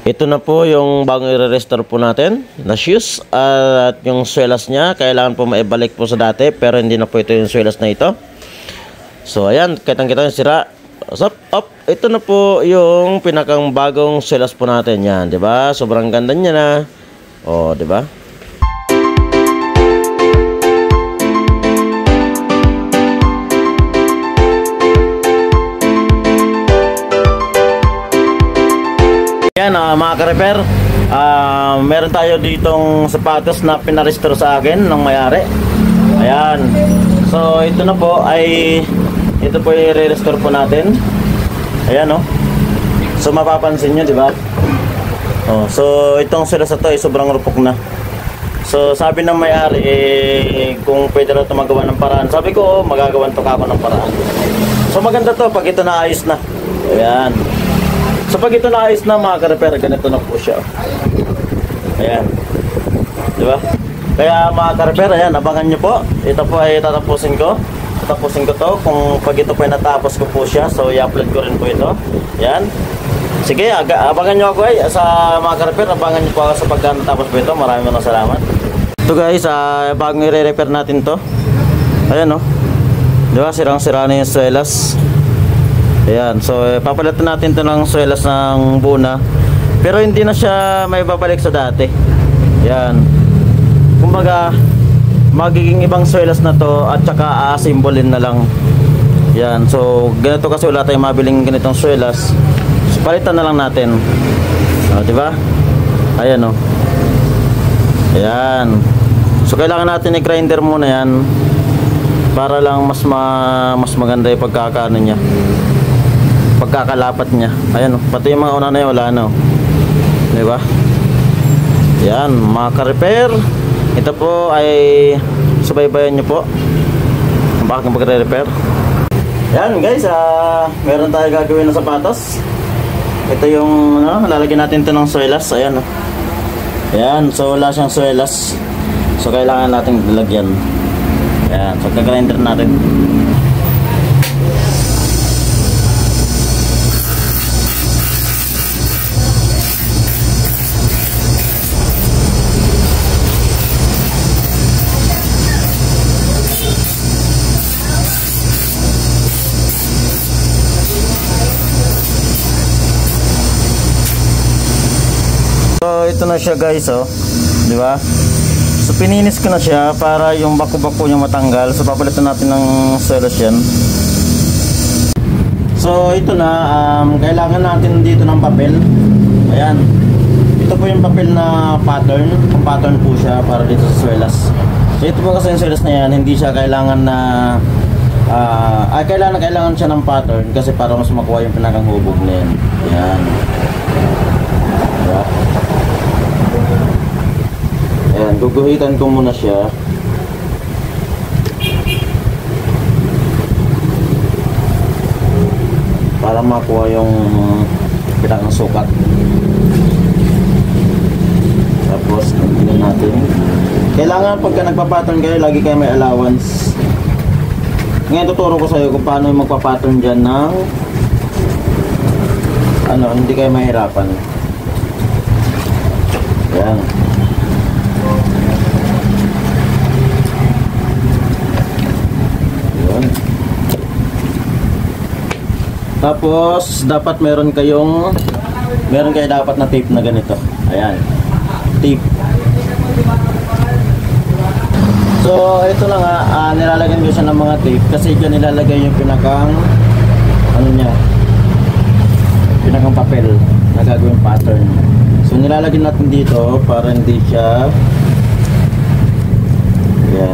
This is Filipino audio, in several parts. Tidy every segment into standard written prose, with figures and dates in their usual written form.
Ito na po yung bagong i-restore po natin na shoes at yung swelas niya kailangan po maibalik po sa dati pero hindi na po ito yung swelas na ito. So ayan, kitang-kita yung sira. Ito na po yung pinakang bagong swelas po natin yan, 'di ba? Sobrang ganda niya na. Oh, 'di ba? Yan mga ka-repair, meron tayo ditong sapatos na pinarestore sa akin ng may-ari. Ayan. So ito na po ay ito po i-restore po natin. Ayan oh. So mapapansin nyo, di ba? Oh, so itong swelas na to ay sobrang rupok na. So sabi ng may-ari kung pwede na ito magawa ng paraan. Sabi ko, magagawan to ako ng paraan. So maganda to pag ito naayos na. Ayan. So pag ito naayos na mga ka-repair, ganito na po siya. Ayan. Diba? Kaya mga ka-repair, ayan, abangan nyo po. Ito po ay tatapusin ko. Tatapusin ko to. Kung pag ito po ay natapos ko po siya, so i-upload ko rin po ito. Ayan. Sige, abangan nyo ako ay sa mga ka-repair. Abangan nyo po ako sa pagkatapos po ito. Maraming salamat. Ito guys, bagong i-repair natin to. Ayan o. Diba? Sirang-sira na yung swelas. Ayan, so papalitan natin to ng swelas ng buo na. Pero hindi na siya may babalik sa dati. Ayan. Kumbaga, magiging ibang swelas na to at saka asimbolin na lang. Ayan, so ganito kasi wala tayong mabiling ganitong swelas. So palitan na lang natin. Diba? Ayan o. Ayan. So kailangan natin i-grinder muna yan para lang mas maganda yung pagkakaano niya, pagkakalapat niya. Ayan, pati yung mga una na yun, wala na. Diba? Yan, mga ka-repair, ito po ay subaybayan nyo po ang bakang pagre-repair. Yan guys, meron tayo gagawin ng sapatos. Ito yung lalagyan natin ito ng swelas. Ayan. Ayan, so wala siyang swelas, so kailangan natin lalagyan. Ayan, so kagrinder natin. So ito na siya guys, oh. Di ba? So pininis ko na siya para yung bako-bako niya matanggal. So papalitan natin ng swelas yan. So ito na, kailangan natin dito ng papel. Ayan. Ito po yung papel na pattern. Yung pattern po siya para dito sa swelas. So ito po kasi yung swelas na yan, hindi siya kailangan na kailangan siya ng pattern kasi para mas makuha yung pinakang hubog na yan. Ayan. Diba? Ayan, guguhitan ko muna siya. Para makuha yung pinakang sukat. Tapos, tingnan natin. Kailangan pagka nagpa-pattern kayo, lagi kayo may allowance. Ngayon tuturo ko sa iyo kung paano magpa-pattern dyan ng hindi kayo mahirapan. Ayan. Ayan. Tapos dapat meron kayo dapat na tape na ganito. Ayan. Tape. So ito na nga, nilalagyan ko siya ng mga tape kasi dyan nilalagay yung pinakang pinakang papel na gagawin pattern. So nilalagyan natin dito para hindi siya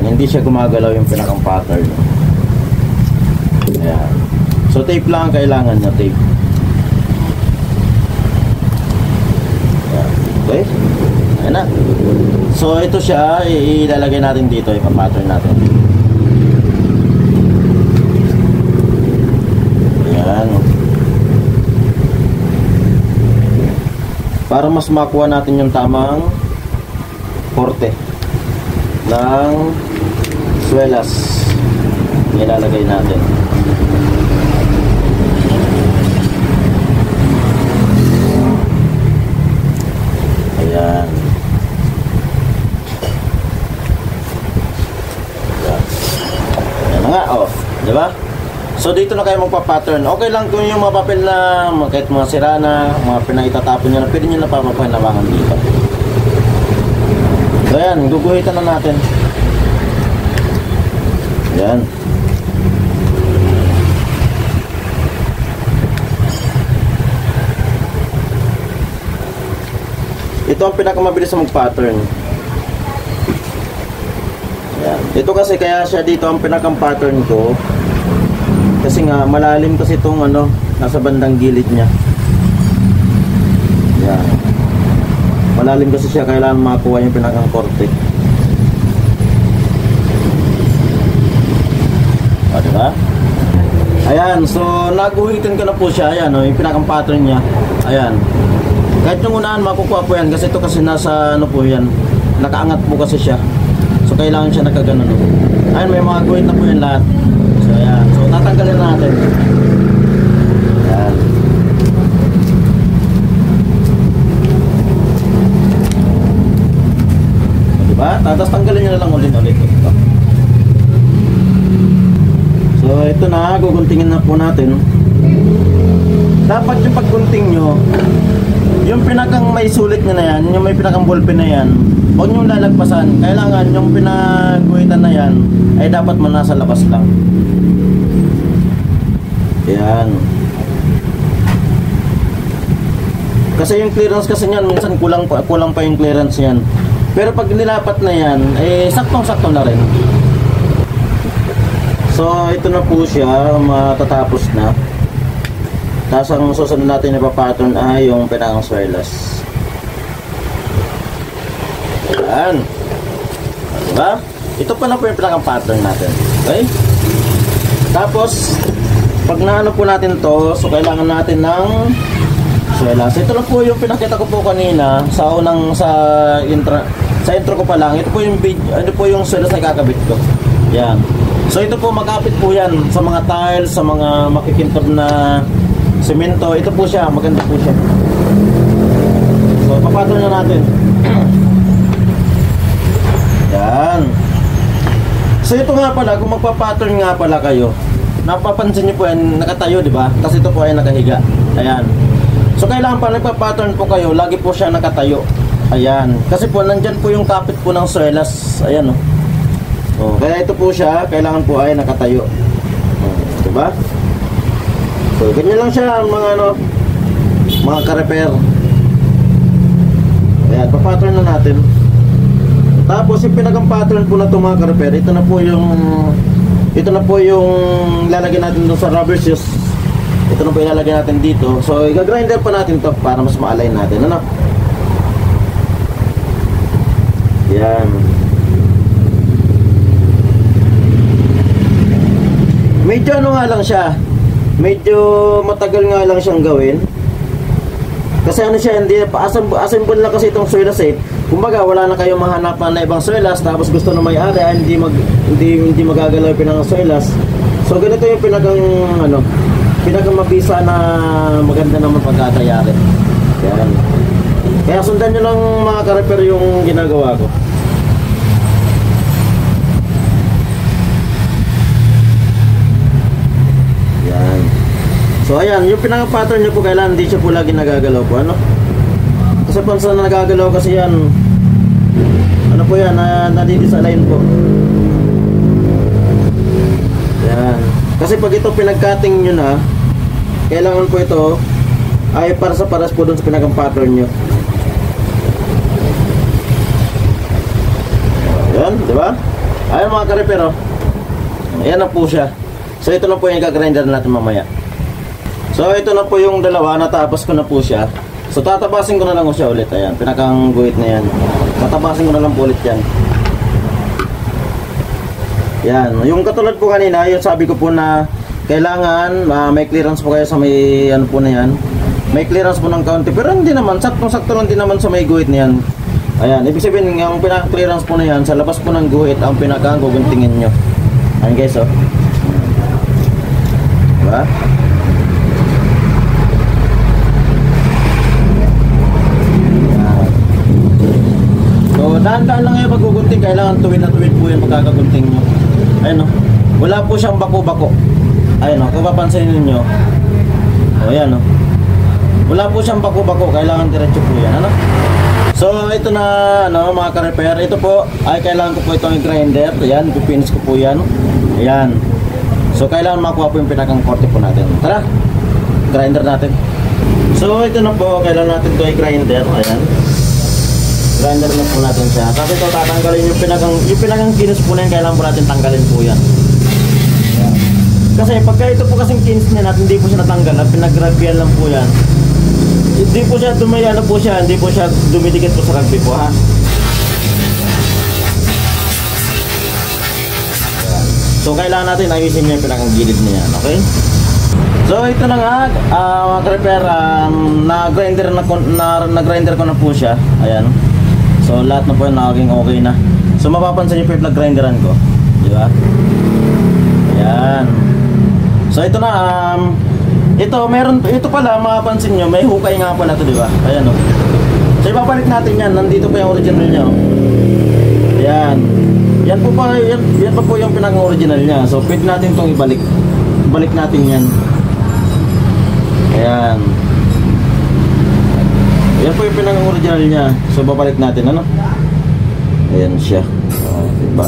hindi siya gumagalaw yung pinakang pattern. Ayan. So tape lang ang kailangan niya, tape. Ayan. Okay? Ayan na. So ito siya, ilalagay natin dito, ipa-pattern natin. Ayan. Para mas makuha natin yung tamang korte ng swelas, ilalagay natin. So dito na kayo magpa-pattern. Okay lang kung yung mga papel na kahit mga sira na, mga pinaitatapon nyo na, pwede nyo na papapahinabangan dito. So ayan, guguhitan na natin. Ayan. Ito ang pinakamabilis sa mag-pattern. Ayan. Ito kasi kaya siya dito ang pinakam-pattern ko. Kasi nga malalim kasi itong ano, nasa bandang gilid niya. Ayan. Malalim kasi siya, kailangan makakuha yung pinakang korte. O, diba? Ayan, so naguhitin ko na po siya. Ayan, yung pinakang pattern niya. Ayan. Kahit yung unahan makukuha po yan, kasi ito kasi nasa ano po yan, nakaangat po kasi siya. So kailangan siya nakaganon. Ayan, may mga guhit na po yan lahat. So ayan, so tatanggalin natin. Ayan. Diba? Tapos tanggalin nyo na lang ulit ito. So ito na, guguntingin na po natin. Dapat yung paggunting nyo, yung pinakang may sulit nyo na yan, yung may pinakang ballpen na yan, huwag nyo lalagpasan. Kailangan yung pinaguhitan na yan ay dapat man nasa labas lang. Yan. Kasi yung clearance kasi niyan, minsan kulang pa yung clearance niyan. Pero pag nilapat na yan, eh saktong-sakto na rin. So ito na po siya, matatapos na. Tapos ang susunod natin na pattern ay yung pinakang swirless. Ayan. Diba? Ito pa na po yung pinakang pattern natin. Okay? Tapos, pag naano po natin to, so kailangan natin ng swirless. Ito lang po yung pinakita ko po kanina sa unang sa intro ko pa lang. Ito po yung ano po yung swirless na kakabit ko. Yan. So ito po makapit po yan sa mga tiles, sa mga makikintab na semento. Ito po siya, maganda po siya. So papattern na natin. Yan. So ito nga pala, kung magpa-pattern nga pala kayo, napapansin niyo po yan, nakatayo, di ba? Kasi ito po ay nakahiga. Ayan. So kailangan pa nagpa-pattern po kayo, lagi po siya nakatayo. Ayan. Kasi po nandyan po yung kapit po ng swirless. Ayan, oh. Oh, kaya ito po siya, kailangan po ay nakatayo. Oh, di ba? So ganyan lang siya mga ano, mga ka-repair. Ayan, pa-pattern na natin. Tapos yung pinakang pattern po na ito mga ka-repair, ito na po yung lalagyan natin doon sa rubber shoes. Ito na po ilalagay natin dito. So i-grinder pa natin to para mas ma-align natin, ano? Yan. Medyo ano nga lang siya, medyo matagal nga lang siyang gawin. Kasi ano siya, hindi assemble na kasi itong swirless eh. Kumbaga wala na kayong mahanapan na ibang swirless, tapos gusto na may-ari hindi magagalaw yung pinakang swirless. So ganito yung pinakang mabisa na maganda naman pagkatayari. Yan. Kaya sundan nyo lang mga ka-repair yung ginagawa ko. Yan. So ayan, yung pinaka-pattern nyo po kailangan hindi siya po lagi nagagalaw po, ano? Kasi pansa na nagagalaw kasi yan, ano po yan, nadidisalign po. Yan. Kasi pag ito pinag-cutting nyo na, kailangan po ito ay para sa paras po dun sa pinaka-pattern nyo. Yan, di ba? Ayan mga ka-repair, oh. Ayan na po siya. So ito na po yung i-grinder natin mamaya. So ito na po yung dalawa, natapos ko na po siya. So tatapasin ko na lang siya ulit. Ayan, pinakang guhit na yan. Tatapasin ko na lang po ulit yan. Yan, yung katulad po kanina, yung sabi ko po na kailangan may clearance po kayo sa may ano po na yan. May clearance po ng kaunti, pero hindi naman, saktong-sakto lang din naman sa may guhit na yan. Ayan, ibig sabihin, yung pinaka-clearance po na yan, sa labas po ng guhit, ang pinaka-guguntingin nyo. Ayan guys, oh. Diba? So, dahan-dahan lang yung paggugunting, kailangan tuwid na tuwid po yung pagkakagunting nyo. Ayan, oh. Wala po siyang bako-bako. ayun o, kung papansinin ninyo, o yan o, wala po siyang bako-bako, kailangan diretso po yan, ano? So ito na, ano, mga ka-repair, ito po ay kailangan ko po itong grinder. Ayan, pipinis ko po yan. Ayan, so kailangan makuha po yung pinakang korte po natin. Tara, grinder natin. So ito na po, kailangan natin ito ay grinder. Ayan, grinder na po natin siya. Kasi ito tatanggalin yung pinakang kinis po na yan, kailangan po natin tanggalin po yan. Ayan. Kasi pagka ito po kasing kinis na natin, hindi po siya natanggal, at pinag-grabyan lang po yan, hindi po siya dumayano po siya, hindi po siya dumidikit po sa rugby po, ha. So kailangan natin ayusin niya yung pinakang gilid niya, okay? So ito na nga, mga ka-repair, na-grinder ko na po siya. Ayan. So lahat na po yung naging okay na. So mapapansin niyo po yung nag-grinderan ko, di ba? Ayan. So ito na, ito pala, mapapansin nyo, may hukay nga pala ito, di ba? Ayan o. So ipapalit natin yan, nandito pa yung original niya o. Ayan. Yan pa po yung pinaka-original niya. So pwede natin itong ibalik. Ibalik natin yan. Ayan. Yan po yung pinaka-original niya. So babalik natin, ano? Ayan siya. O, diba?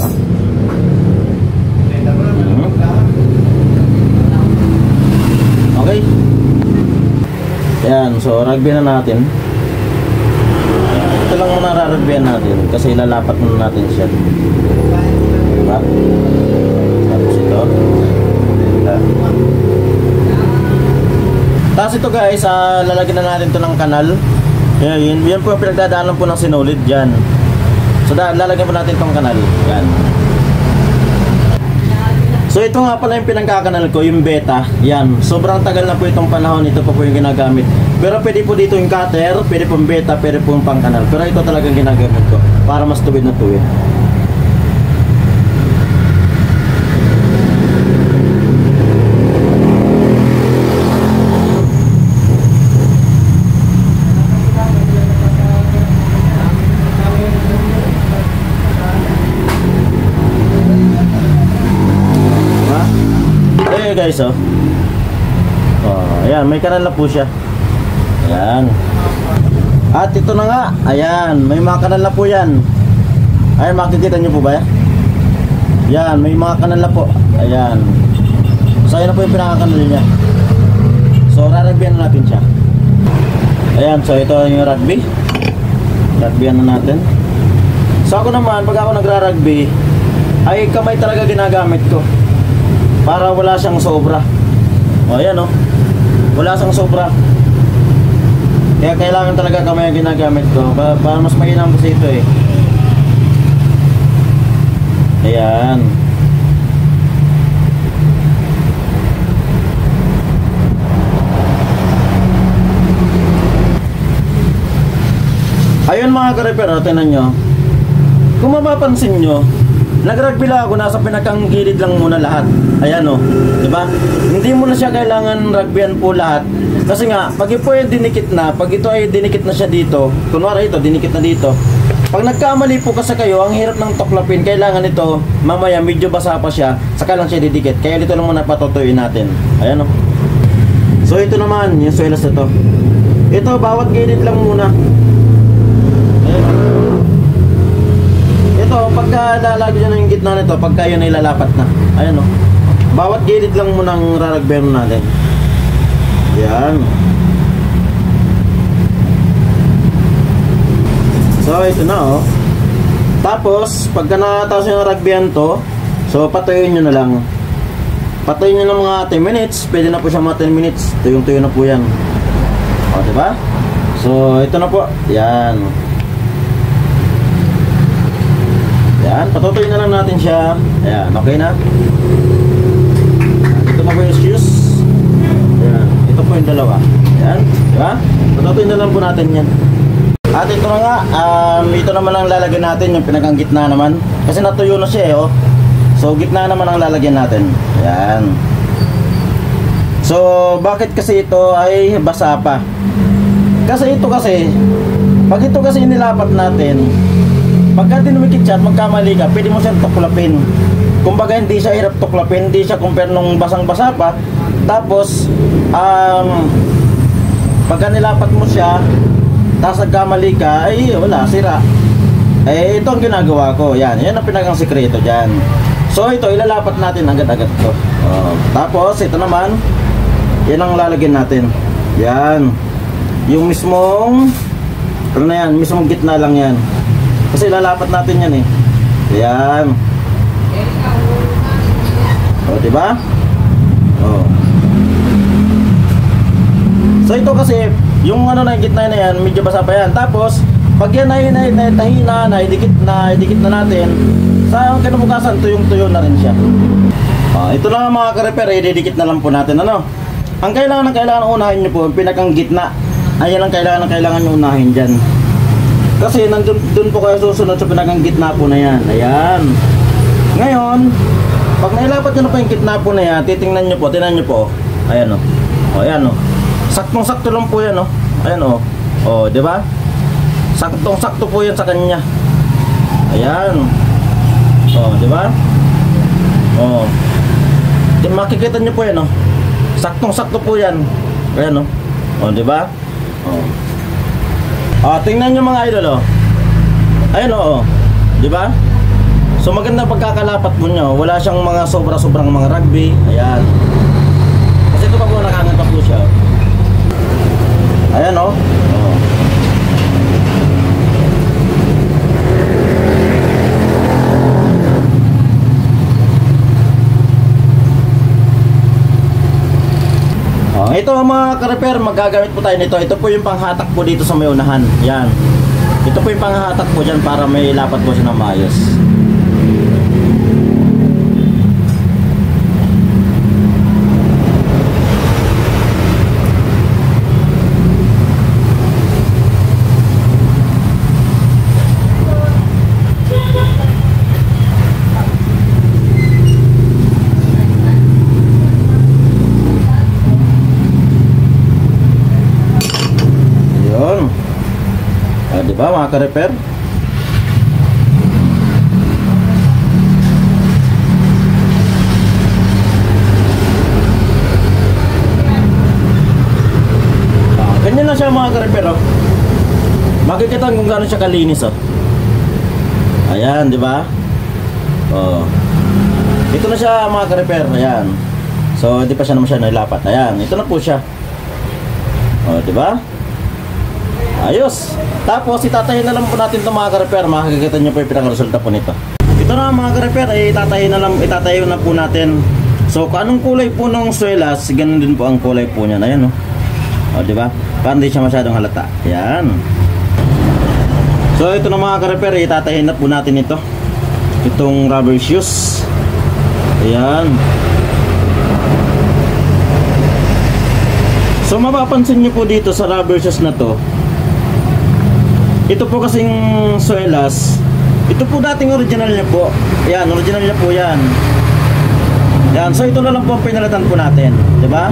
Okay. Ayan, so rugby na natin. Ito lang muna rarugbihan natin kasi lalapat muna natin siya. Diba? Tapos ito. Tapos ito guys, lalagyan na natin ito ng kanal. Yan po yung pinagdadaanan po ng sinulid dyan. So lalagyan po natin itong kanal. Yan. So ito nga pala yung pinangkakanal ko, yung beta. Yan, sobrang tagal na po itong panahon. Ito pa po yung ginagamit. Pero pwede po dito yung cutter, pwede po yung beta, pwede po yung pangkanal. Pero ito talagang ginagamit ko para mas tuwid na tuwid. Guys, oh. Ayan, may kanal na po siya. Ayan. At ito na nga, ayan, may mga kanal na po yan. Ayan, makikita nyo po ba yan? Ayan, may mga kanal na po. Ayan. So, ayan na po yung pinakakanal niya. So, rarugbihan na natin siya. Ayan, so ito yung rugby. Rugbihan na natin. So, ako naman, pag ako nagra-rugby, ay kamay talaga ginagamit ko. Para wala siyang sobra. O ayan o, wala siyang sobra. Kaya kailangan talaga kamay ang ginagamit ko para mas mainam kasi ito eh. Ayan. Ayun mga ka-repair, tingnan nyo. Kung mapapansin nyo, nag-rugby lang ako, nasa pinakang gilid lang muna lahat. Ayan o, diba? Hindi mo na siya kailangan rugbyan po lahat. Kasi nga, pag ito ay dinikit na, pag ito ay dinikit na siya dito, kunwari ito, dinikit na dito. Pag nagkamali po kasi kayo, ang hirap ng tuklapin, kailangan ito, mamaya medyo basa pa siya, saka lang siya didikit. Kaya dito lang muna patutuin natin. Ayan o. So ito naman, yung swelas na to. Ito, bawat gilid lang muna. Ayan. Ito, pagka lalagyan nyo yung gitna nito, pagka yun ay lalapat na. Ayan o. Bawat gilid lang muna ang raragberon natin. Yan. So, ito na o. Tapos, pagka natapos yung rugbihan to, so patuyuin nyo na lang. Patuyuin nyo ng mga 10 minutes. Pwede na po siya mga 10 minutes. Tuyong-tuyo na po yan. O, diba? So, ito na po. Yan. Yan, patutuyin na lang natin siya. Ayan, okay na. Ito na po yung screws. Ayan, ito po yung dalawa. Ayan, diba? Patutuyin na lang po natin yan. At ito na nga, ito naman ang lalagyan natin, yung pinakang gitna naman. Kasi natuyo na siya eh, oh. So, gitna naman ang lalagyan natin. Ayan. So, bakit kasi ito ay basa pa? Kasi pag ito kasi inilapat natin, pagka dinumikit siya at magkamali ka, pwede mo siyang tuklapin. kumbaga hindi siya hirap tuklapin, hindi siya compare nung basang-basa pa. Tapos pagka nilapat mo siya, tapos nagkamali ka, ay wala, sira. Ito ang ginagawa ko. Yan ang pinagang sikreto dyan. So ito, ilalapat natin agad-agad to. Tapos ito naman, yan ang lalagyan natin. Yan. Yung mismong, ano na yan, mismong gitna lang yan. Kasi ilalapat natin yan eh. Yan. Diba? So ito kasi, yung ano na yung gitna na yan, medyo basa pa yan. Tapos, pag yan ay tahina na, idikit na natin, sa kinabukasan, tuyong-tuyo na rin siya. Ito lang mga ka-repair, ididikit na lang po natin. Ano? Ang kailangan unahin nyo po, yung pinakang gitna. Ayan ang kailangan nyo unahin dyan. Kasi dun po kayo susunod sa pinakang gitna po na yan. Ayan. Ngayon, pag nailapat nyo na po yung gitna po na yan, titingnan nyo po, tinan nyo po. Ayan o. Ayan o. Saktong-sakto lang po yan o. Ayan o. Diba? Saktong-sakto po yan sa kanya. Ayan. Diba? Makikita nyo po yan o. Saktong-sakto po yan. Ayan o. Diba? Tingnan nyo mga idol o. Ayan o. Diba? So maganda pagkakalapat po nyo. Wala siyang mga sobra-sobrang mga rugby. Ayan. Kasi ito pa po nakanganta po siya. Ayan o. Ito mga ka-repair, magagamit po tayo nito. Ito po yung panghatak po dito sa may unahan. Yan. Ito po yung panghatak po dyan para may lapat po siya ng maayos. Diba mga ka-repair? Ganyan lang siya mga ka-repair oh. Makikita kung gaano siya kalinis oh. Ayan, diba? Ito na siya mga ka-repair. Ayan. So hindi pa siya naman siya nailapat. Ayan, ito na po siya. Diba? Ayos. Tapos itatahin na lang po natin itong mga ka-repair. Makikita nyo po yung pinaka-resulta po nito. Ito na mga ka-repair, itatahin na po natin. So kung anong kulay po ng swelas, ganun din po ang kulay po niyan. Ayan diba? Para hindi siya masyadong halata. Ayan. So ito na mga ka-repair, itatahin na po natin ito. Itong rubber shoes. Ayan. So mapapansin nyo po dito sa rubber shoes na to, ito po kasing swelas, ito po dating original niya po. Yan, original niya po yan. Yan, so ito na lang po ang pinalitan po natin, di ba?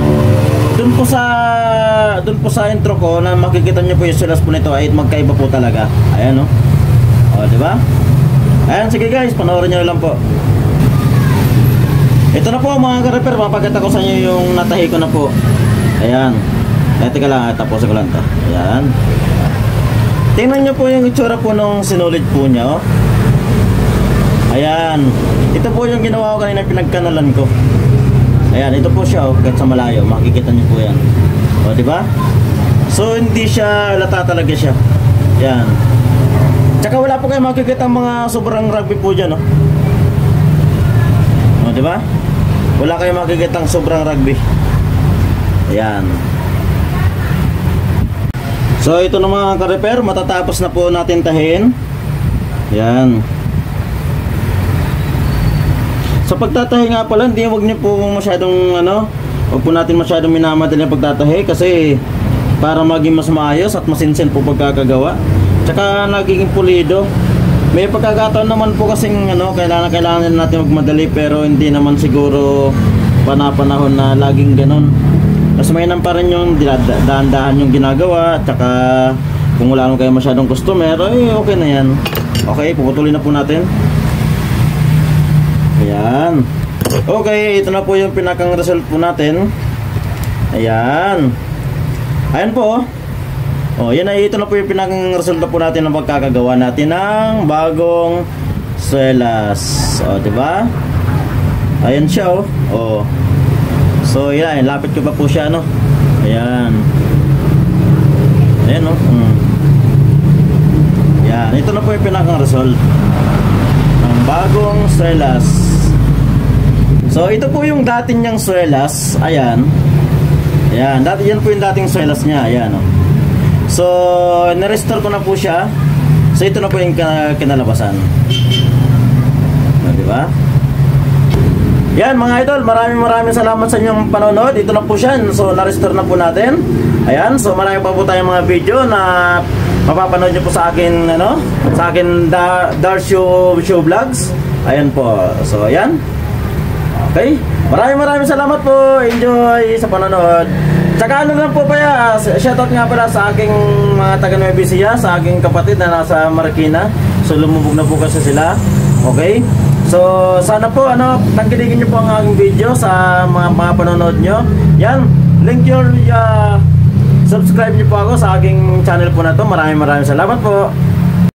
Doon po sa intro ko na makikita niyo po yung swelas po nito ay magkaiba po talaga. Ayan di ba? Ayan, sige guys, panoorin niyo lang po. Ito na po mga ka-repair, mapakita ko sa inyo yung natahi ko na po. Ayan. Teka lang, tapusin ko lang to. Ayan. Tingnan nyo po yung itsura po nung sinulid po niya Ayan. Ito po yung ginawa ko kanina, pinagkanalan ko. Ayan, ito po siya kahit sa malayo, makikita nyo po yan. Diba? So hindi siya lata talaga siya. Ayan. Tsaka wala po kayo makikita mga sobrang rugby po dyan diba? Wala kayo makikita sobrang rugby. Ayan. So ito na mga ka-repair, matatapos na po natin tahin. Yan. Sa pagtatahi nga pala, huwag niyo po masyadong huwag po natin masyadong minamadali ang pagtatahi kasi para maging mas maayos at masinsin po pagkakagawa. Tsaka nagiging pulido. May pagkakataon naman po kasing kailangan natin magmadali pero hindi naman siguro panahon na laging ganun. Mas mainam pa rin yung dahan-dahan yung ginagawa. Tsaka kung wala naman kayo masyadong customer, okay na yan. Okay, puputulin na po natin. Ayan. Okay, ito na po yung pinakang result po natin. Ayan. Ayan po. Oh, yan ay ito na po yung pinakang result po natin ng pagkakagawa natin ng bagong swelas. Oh, di ba? Ayan siya oh. Oh. So, yan, lapit ko pa po siya, no. Ayan. Ayan, no. Yan, ito na po yung pinakang result ng bagong swelas. So, ito po yung dating niyang swelas. Ayan. Ayan, yan po yung dating swelas niya. Ayan, no. So, na-restore ko na po siya. So, ito na po yung kinalabasan. Diba? Yan mga idol, maraming salamat sa inyong panonood. Ito na po siya. So, na-restore na po natin. Ayan, so marami pa po tayong mga video na mapapanood nyo po sa akin, ano, sa akin Darsyo Show Vlogs. Ayan po. So, ayan. Okay. Maraming salamat po. Enjoy sa panonood. Tsaka ano lang po pa, shoutout nga pala sa aking mga taga Nueva Ecija, sa aking kapatid na nasa Marikina. So, lumubog na po kasi sila. Okay. So, sana po, ano, tangkilikin nyo po ang aking video sa mga panonood nyo. Yan. Link your subscribe nyo po ako sa aking channel po na to. Maraming salamat po.